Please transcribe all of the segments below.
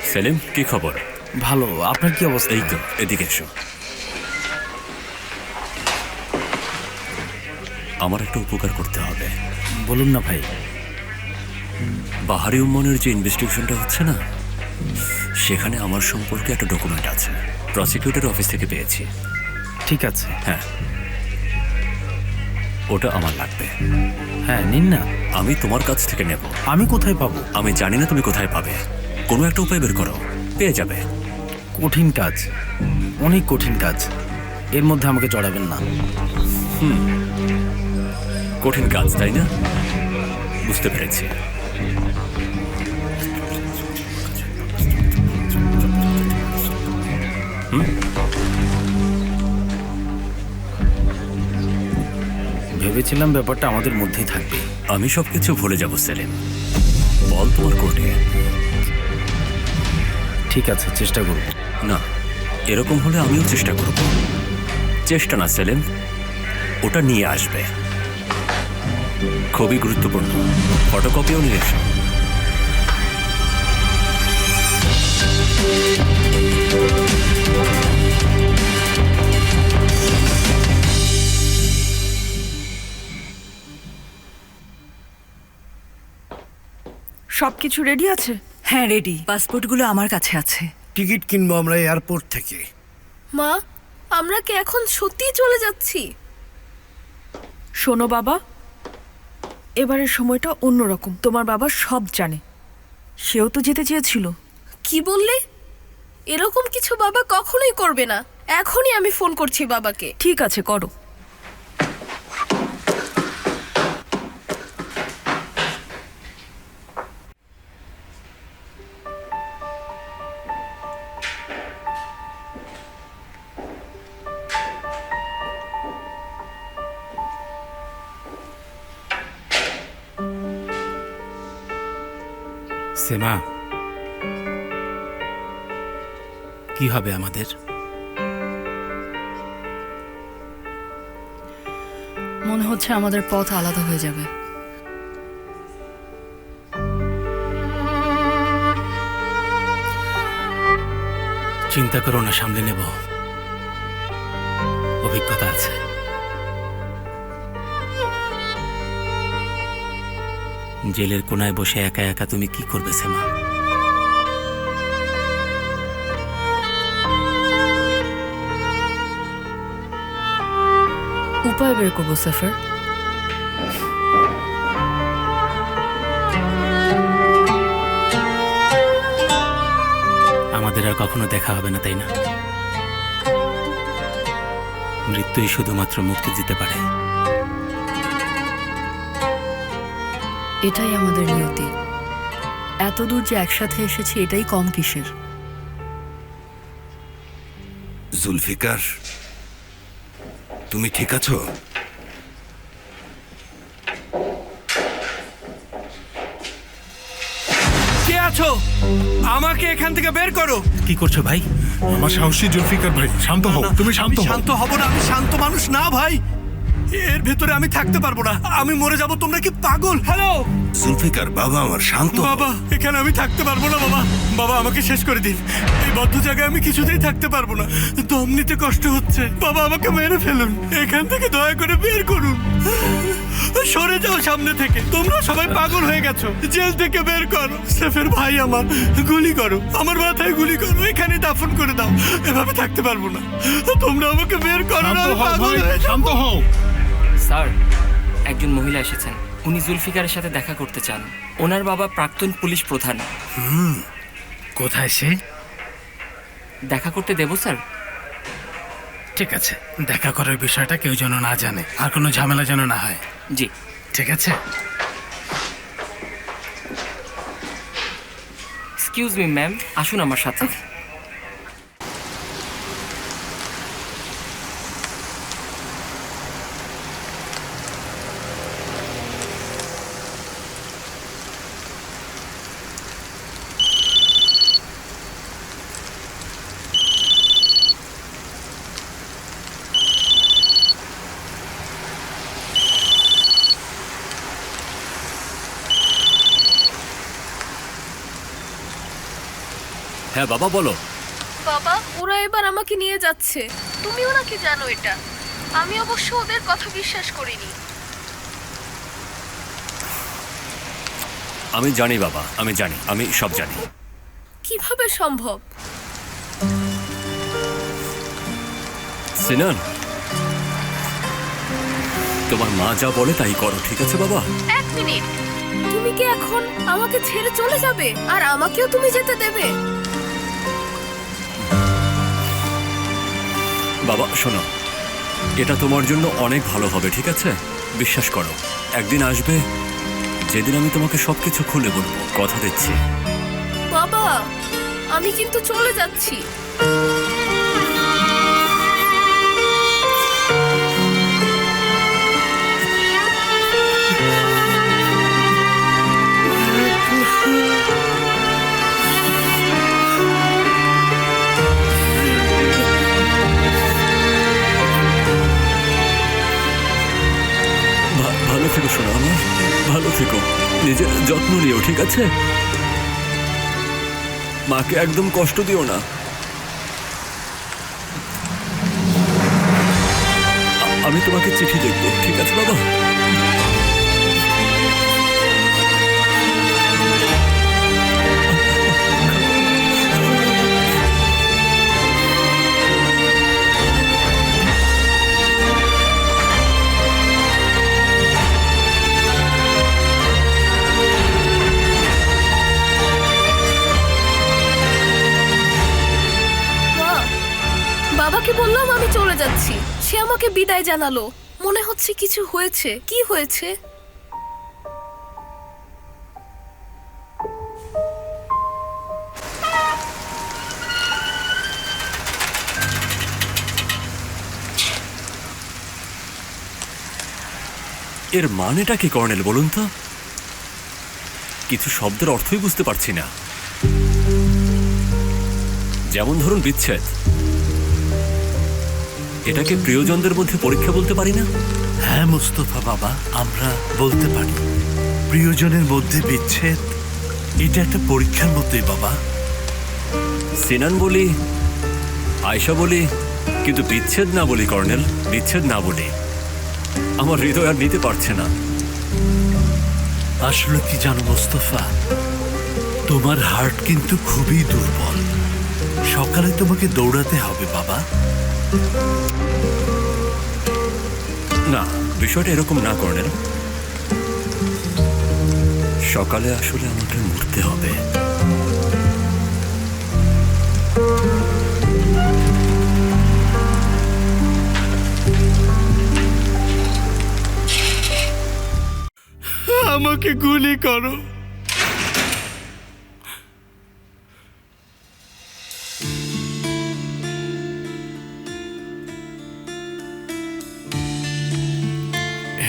সেলিম, কি খবর? ভালো। আপনার কি অবস্থা? এই তো, এদিকে এসো। আমার একটা উপকার করতে হবে। বলুন না ভাই। বাহারি উম্মনের যে ইনভেস্টিগেশনটা হচ্ছে না, সেখানে আমার সম্পর্কে একটা ডকুমেন্ট আছে, প্রসিকিউটর অফিস থেকে পেয়েছি। ঠিক আছে। হ্যাঁ, ওটা আমার লাগবে। হ্যাঁ, নিন না। আমি তোমার কাছ থেকে নেব। আমি কোথায় পাবো? আমি জানি না তুমি কোথায় পাবে, কোনো একটা উপায় বের করো, পেয়ে যাবে। কঠিন কাজ, অনেক কঠিন কাজ। এর মধ্যে আমাকে জড়াবেন না। কঠিন কাজ, তাই না? বুঝতে পেরেছি। ভেবেছিলাম ব্যাপারটা আমাদের মধ্যেই থাকবে। আমি সবকিছু ভুলে যাব সেলিম। বল তোমার কোর্টে। ঠিক আছে, চেষ্টা করব। না, এরকম হলে আমিও চেষ্টা করব। চেষ্টা না সেলিম, ওটা নিয়ে আসবে। খুবই গুরুত্বপূর্ণ। ফটোকপিও নিয়ে এসো। সবকিছু রেডি আছে? হ্যাঁ রেডি, পাসপোর্টগুলো আমার কাছে আছে। টিকিট কিনবো আমরা এয়ারপোর্ট থেকে। মা, আমরা কি এখন সত্যিই চলে যাচ্ছি? শোনো বাবা, এবারের সময়টা অন্যরকম। তোমার বাবা সব জানে, সেও তো যেতে চেয়েছিল। কি বললে? এরকম কিছু বাবা কখনোই করবে না। এখনই আমি ফোন করছি বাবাকে। ঠিক আছে, করো। সেমা, কি হবে আমাদের? মনে হচ্ছে আমাদের পথ আলাদা হয়ে যাবে। চিন্তা করো না, সামলে নেব। অভিজ্ঞতা আছে। জেলের কোনায় বসে একা একা তুমি কি করবে সেমা? উপায় বের করবো সাফার। আমাদের আর কখনো দেখা হবে না, তাই না? মৃত্যুই শুধুমাত্র মুক্তি দিতে পারে। এটাই আমাদের নিয়তি। এতদূর যে একসাথে এসেছি, এটাই কম কিসের? জুলফিকার, তুমি ঠিক আছো? কে আছো? আমাকে এখান থেকে বের করো। কি করছো ভাই? আমার সাহসী জুলফিকার ভাই, শান্ত হও। তুমি শান্ত আমি হও। শান্ত হব না। আমি শান্ত মানুষ না ভাই। এর ভেতরে আমি থাকতে পারবো না। আমি মরে যাব। তোমরা কি পাগল? হ্যালো জুলফিকার বাবা আমার, শান্ত হও। বাবা, এখানে আমি থাকতে পারবো না। বাবা, বাবা আমাকে শেষ করে দিন। এই বদ্ধ জায়গায় আমি কিছুতেই থাকতে পারবো না। দম নিতে কষ্ট হচ্ছে। বাবা, আমাকে মেরে ফেলুন। এখান থেকে দয়া করে বের করুন। সরে যাও সামনে থেকে। তোমরা সবাই পাগল হয়ে গেছো। জেল থেকে বের করো। সেফের ভাই আমার, গুলি করো। আমার মাথায় গুলি করো। এখানে দাফন করে দাও। এভাবে থাকতে পারবো না। তোমরা আমাকে বের করো। শান্ত আমি হও পাগল ভাই, হয়ে যাবো। শান্ত হও। স্যার, একজন মহিলা এসেছেন। উনি জুলফিকারের সাথে দেখা করতে চান। ওনার বাবা প্রাক্তন পুলিশ প্রধান। কোথায় সে? দেখা করতে দেবো স্যার? ঠিক আছে, দেখা করার বিষয়টা কেউ যেন না জানে, আর কোনো ঝামেলা যেন না হয়। জি। ঠিক আছে। এক্সকিউজ মি ম্যাম, আসুন আমার সাথে। হ্যাঁ বাবা বলো। বাবা ওরা এবার আমাকে নিয়ে যাচ্ছে, তুমি ওনাকে জানো এটা। আমি অবশ্য ওদের কথা বিশ্বাস করিনি। আমি জানি বাবা, আমি জানি, আমি সব জানি। কিভাবে সম্ভব? সিনান, তোমার মা যা বলে তাই করো, ঠিক আছে বাবা? এক মিনিট, তুমি কি এখন আমাকে ছেড়ে চলে যাবে আর আমাকেও তুমি যেতে দেবে? বাবা শোনো, এটা তোমার জন্য অনেক ভালো হবে, ঠিক আছে? বিশ্বাস করো, একদিন আসবে যেদিন আমি তোমাকে সবকিছু খুলে বলবো, কথা দিচ্ছি। বাবা আমি কিন্তু চলে যাচ্ছি। ভালো থেকো শোনো আমার, ভালো থেকো, নিজের যত্ন নিও, ঠিক আছে? মাকে একদম কষ্ট দিও না। আমি তোমাকে চিঠি লিখবো, ঠিক আছে বাবা? মা, বাবাকে বললাম আমি চলে যাচ্ছি, সে আমাকে বিদায় জানালো। মনে হচ্ছে কিছু হয়েছে। কি হয়েছে? এর মানেটা কি কর্নেল বলুন তো? কিছু শব্দের অর্থই বুঝতে পারছি না। যেমন ধরুন বিচ্ছেদ, এটাকে প্রিয়জনদের মধ্যে পরীক্ষা বলতে পারি না? হ্যাঁ মুস্তফা বাবা, আমরা বলতে পারি প্রিয়জনের মধ্যে বিচ্ছেদ এটা একটা পরীক্ষার মতোই বাবা। সিনান বলি, আয়শা বলি, কিন্তু বিচ্ছেদ না বলি কর্নেল, বিচ্ছেদ না বলি। আমার হৃদয় আর নিতে পারছে না। আসলে কি জানো মোস্তফা, তোমার হার্ট কিন্তু খুবই দুর্বল। সকালে তোমাকে দৌড়াতে হবে বাবা। না, বিষয়টা এরকম না কর্নেল। সকালে আসলে আমাকে মরতে হবে। আমাকে গুলি করো।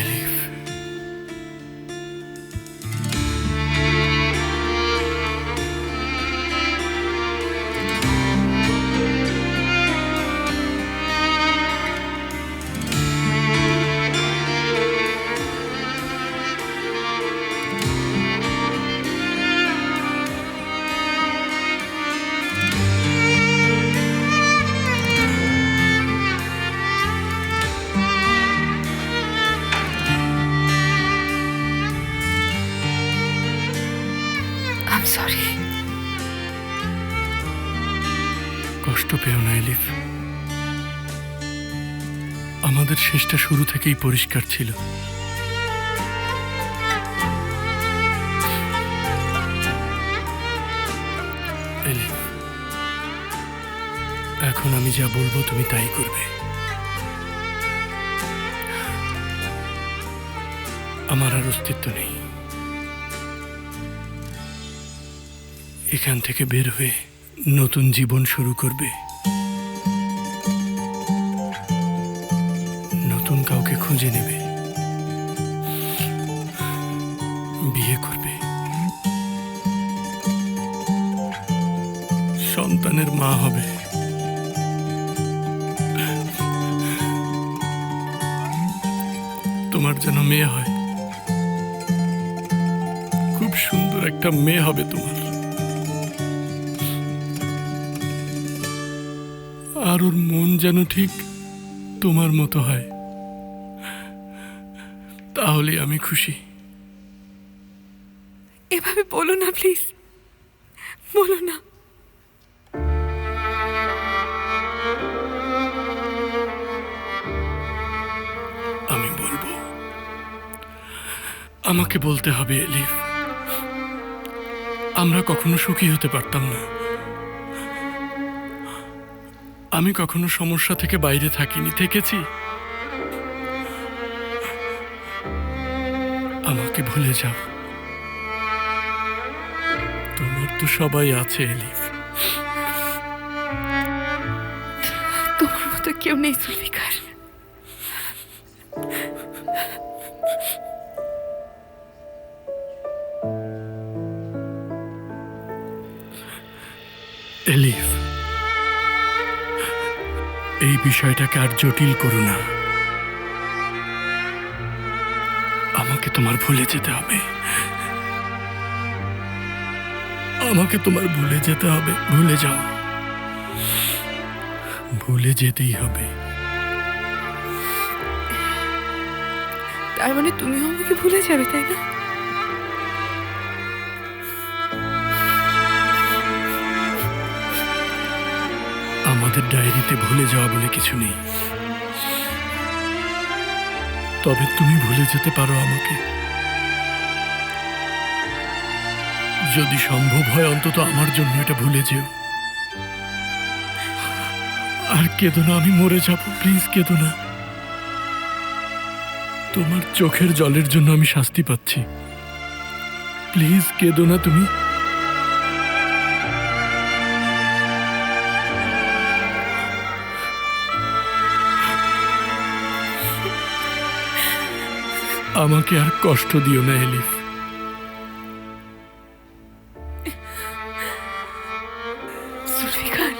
এলিফ, আই এম সরি। কষ্ট পেও না এলিফ। আমাদের শেষটা শুরু থেকেই পরিষ্কার ছিল। এলিফ, এখন আমি যা বলবো তুমি তাই করবে। আমার আর অস্তিত্ব নেই। এখান থেকে বের হয়ে নতুন জীবন শুরু করবে। নতুন কাউকে খুঁজে নেবে, বিয়ে করবে, সন্তানের মা হবে। তোমার যেন মেয়ে হয়, খুব সুন্দর একটা মেয়ে হবে তোমার। আর ওর মন যেন ঠিক তোমার মতো হয়, তাহলে আমি খুশি। এভাবে বলো না প্লিজ, বলো না। আমি বলবো, আমাকে বলতে হবে এলিফ, আমরা কখনো সুখী হতে পারতাম না। আমি কখনো সমস্যা থেকে বাইরে থাকিনি, থেকেছি। আমাকে ভুলে যাও, তোমার তো সবাই আছে এলিফ। তোমার মতো কেউ নেই জুলফিকার। এলিফ, এই বিষয়টাকে আর জটিল করো না। আমাকে তোমার ভুলে যেতে হবে, আমাকে তোমার ভুলে যেতে হবে। ভুলে যাও, ভুলে যেতেই হবে। তার মানে তুমিও আমাকে ভুলে যাবে, তাই না? আমাদের ডায়েরিতে ভুলে যাওয়া বলে কিছু নেই, তবে তুমি ভুলে যেতে পারো আমাকে। যদি সম্ভব হয় অন্তত আমার জন্য এটা ভুলে যেও। আর কেঁদো না, আমি মরে যাব, প্লিজ কেঁদো না। তোমার চোখের জলের জন্য আমি শাস্তি পাচ্ছি, প্লিজ কেঁদো না তুমি। আমাকে আর কষ্ট দিও না এলিফ। জুলফিকার,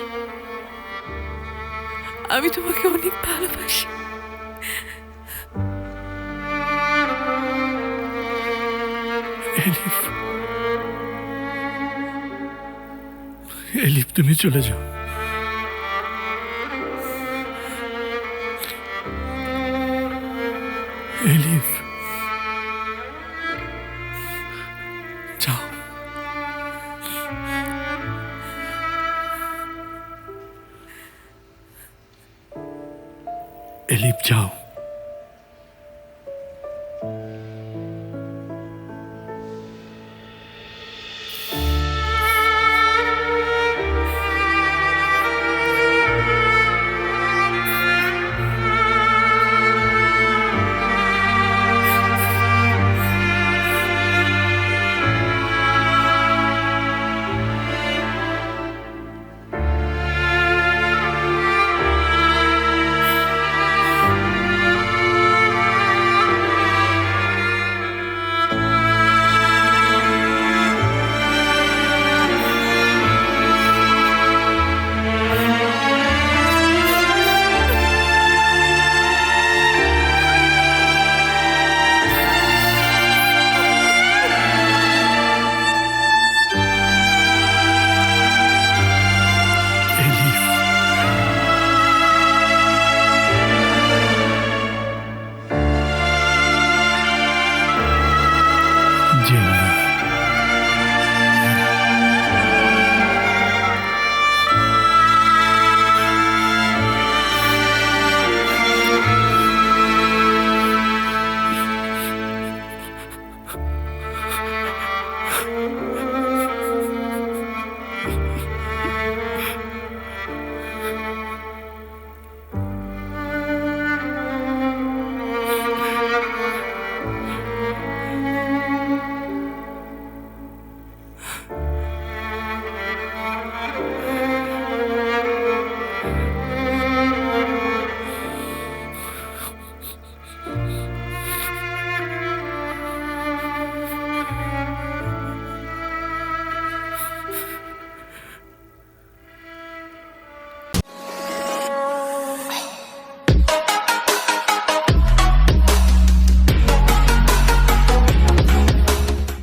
আমি তোমাকে অনেক ভালোবাসি। এলিফ, এলিফ তুমি চলে যাও। এলিফ, যাও। এলিফ যাও।